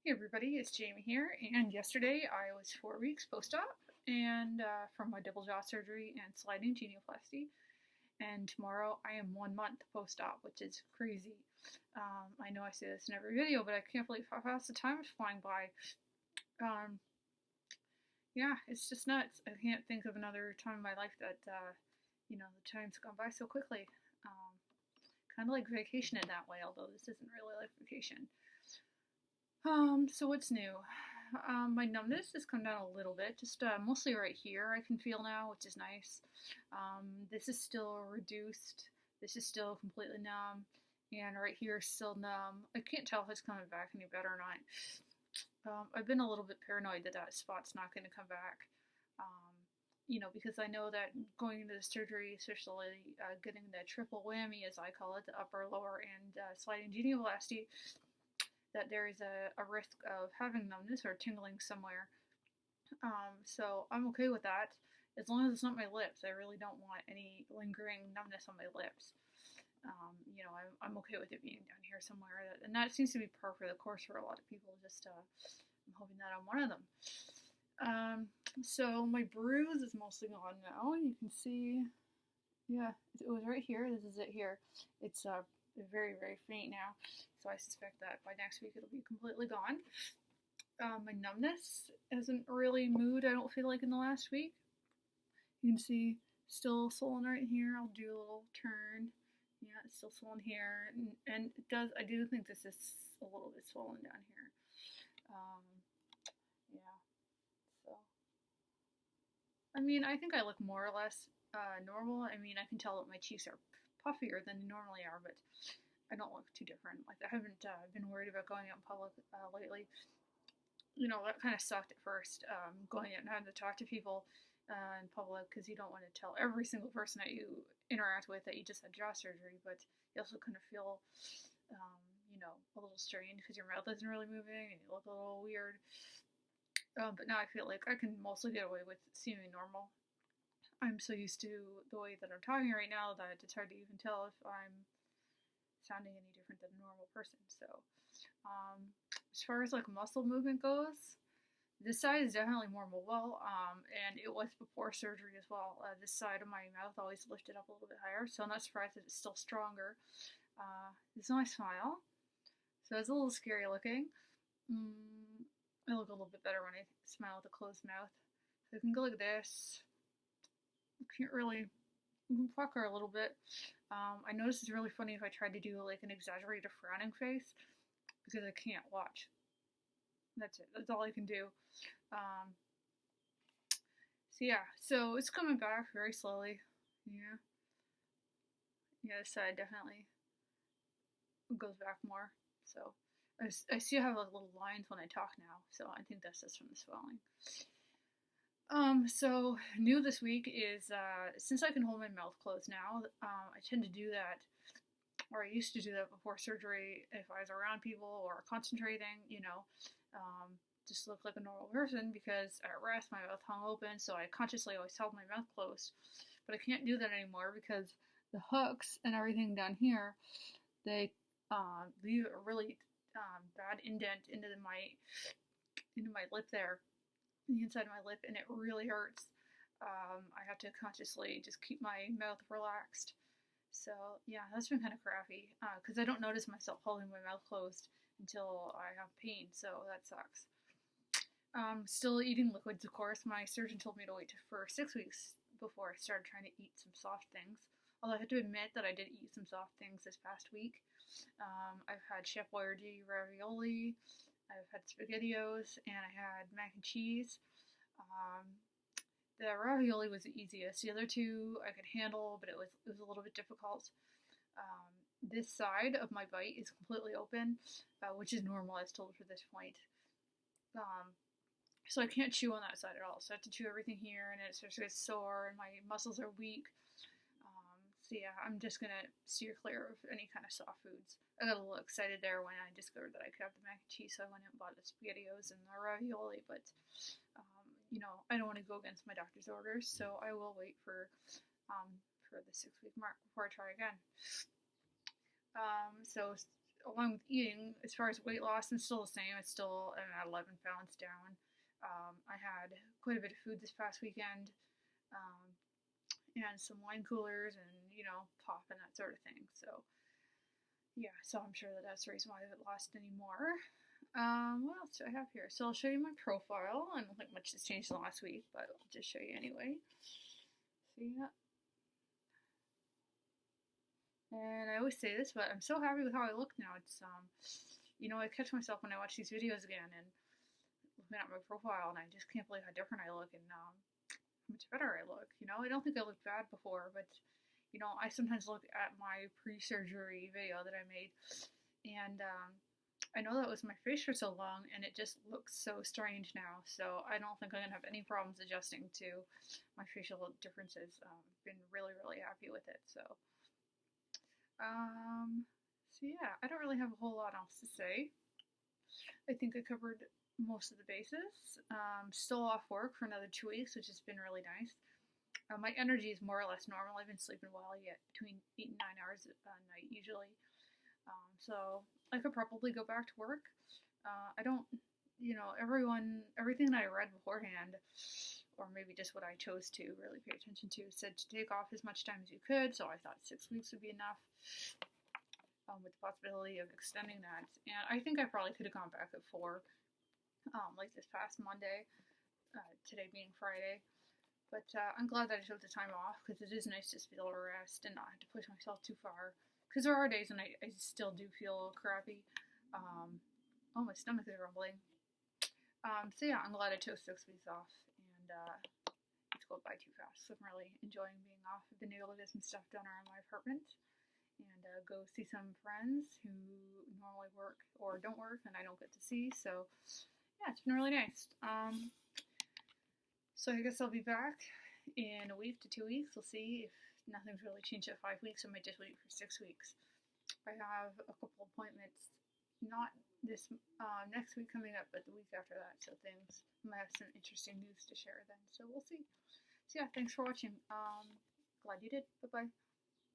Hey everybody, it's Jamie here, and yesterday I was 4 weeks post-op and from my double jaw surgery and sliding genioplasty, and tomorrow I am 1 month post-op, which is crazy. I know I say this in every video, but I can't believe how fast the time is flying by. Um, yeah, it's just nuts. I can't think of another time in my life that the time's gone by so quickly. Um, kind of like vacation in that way, although this isn't really like vacation. So what's new? My numbness has come down a little bit, just mostly right here I can feel now, which is nice. This is still reduced. This is still completely numb, and right here is still numb. I can't tell if it's coming back any better or not. I've been a little bit paranoid that that spot's not going to come back. Because I know that going into the surgery, especially getting the triple whammy, as I call it, the upper, lower, and sliding genioplasty, that there is a risk of having numbness or tingling somewhere. So I'm okay with that, as long as it's not my lips. I really don't want any lingering numbness on my lips. I'm okay with it being down here somewhere, and that seems to be par for the course for a lot of people. Just I'm hoping that I'm one of them. So my bruise is mostly gone now. You can see, yeah, it was right here. This is it here. It's very, very faint now, so I suspect that by next week it'll be completely gone. My numbness hasn't really moved, I don't feel like, in the last week. You can see still swollen right here. I'll do a little turn. Yeah, it's still swollen here, and it does. I do think this is a little bit swollen down here. Yeah. So, I mean, I think I look more or less normal. I mean, I can tell that my cheeks are puffier than they normally are, but I don't look too different. Like, I haven't been worried about going out in public lately. That kind of sucked at first, going out and having to talk to people in public, because you don't want to tell every single person that you interact with that you just had jaw surgery, but you also kind of feel, a little strange because your mouth isn't really moving and you look a little weird. But now I feel like I can mostly get away with seeming normal. I'm so used to the way that I'm talking right now that it's hard to even tell if I'm sounding any different than a normal person. So, as far as like muscle movement goes, this side is definitely more mobile, and it was before surgery as well. This side of my mouth always lifted up a little bit higher, so I'm not surprised that it's still stronger. This is my smile, so it's a little scary looking. I look a little bit better when I smile with a closed mouth. So I can go like this. I can't really pucker a little bit. I noticed it's really funny if I tried to do like an exaggerated frowning face, because I can't watch. That's it. That's all I can do. Um, so it's coming back very slowly. Yeah, yeah. This side definitely goes back more. So I see I have like little lines when I talk now. So I think that's just from the swelling. So new this week is since I can hold my mouth closed now, I tend to do that, or I used to do that before surgery if I was around people or concentrating, just look like a normal person, because at rest my mouth hung open, so I consciously always held my mouth closed. But I can't do that anymore because the hooks and everything down here, they leave a really bad indent into my lip there, the inside of my lip, and it really hurts. I have to consciously just keep my mouth relaxed. So yeah, that's been kind of crappy, because I don't notice myself holding my mouth closed until I have pain, so that sucks. Still eating liquids, of course. My surgeon told me to wait for 6 weeks before I started trying to eat some soft things. Although I have to admit that I did eat some soft things this past week. I've had Chef Boyardee ravioli, I've had SpaghettiOs, and I had mac and cheese. Um, the ravioli was the easiest. The other two I could handle, but it was a little bit difficult. This side of my bite is completely open, which is normal, I was told, for this point. So I can't chew on that side at all. So I have to chew everything here, and it starts to get sore, and my muscles are weak. So yeah, I'm just gonna steer clear of any kind of soft foods. I got a little excited there when I discovered that I could have the mac and cheese, so I went and bought the SpaghettiOs and the ravioli. But I don't want to go against my doctor's orders, so I will wait for the 6 week mark before I try again. So along with eating, as far as weight loss, I'm still the same. It's still at 11 pounds down. I had quite a bit of food this past weekend, um, and some wine coolers and, pop and that sort of thing. So, yeah, so I'm sure that that's the reason why I haven't lost any more. What else do I have here? So I'll show you my profile. I don't think much has changed in the last week, but I'll just show you anyway. See that? And I always say this, but I'm so happy with how I look now. It's I catch myself when I watch these videos again and looking at my profile, and I just can't believe how different I look and how much better I look. I don't think I looked bad before, but I sometimes look at my pre-surgery video that I made, and I know that was my face for so long, and it just looks so strange now. So I don't think I'm gonna have any problems adjusting to my facial differences. Been really, really happy with it. So yeah, I don't really have a whole lot else to say. I think I covered most of the bases. Still off work for another 2 weeks, which has been really nice. My energy is more or less normal. I've been sleeping well. I get between 8 and 9 hours a night usually. So I could probably go back to work. I don't, everything that I read beforehand, or maybe just what I chose to really pay attention to, said to take off as much time as you could. So I thought 6 weeks would be enough, with the possibility of extending that. And I think I probably could have gone back at 4, like this past Monday, today being Friday. But I'm glad that I took the time off, because it is nice just to be able to rest and not have to push myself too far. Because there are days when I still do feel crappy. My stomach is rumbling. So yeah, I'm glad I took 6 weeks off, and it's going by too fast. So I'm really enjoying being off. I've been able to get some stuff done around my apartment, and go see some friends who normally work or don't work and I don't get to see. So yeah, it's been really nice. So I guess I'll be back in a week to 2 weeks. We'll see if nothing's really changed at 5 weeks. I might just wait for 6 weeks. I have a couple appointments, not this next week coming up, but the week after that. So I might have some interesting news to share then. So we'll see. So yeah, thanks for watching. Glad you did. Bye bye.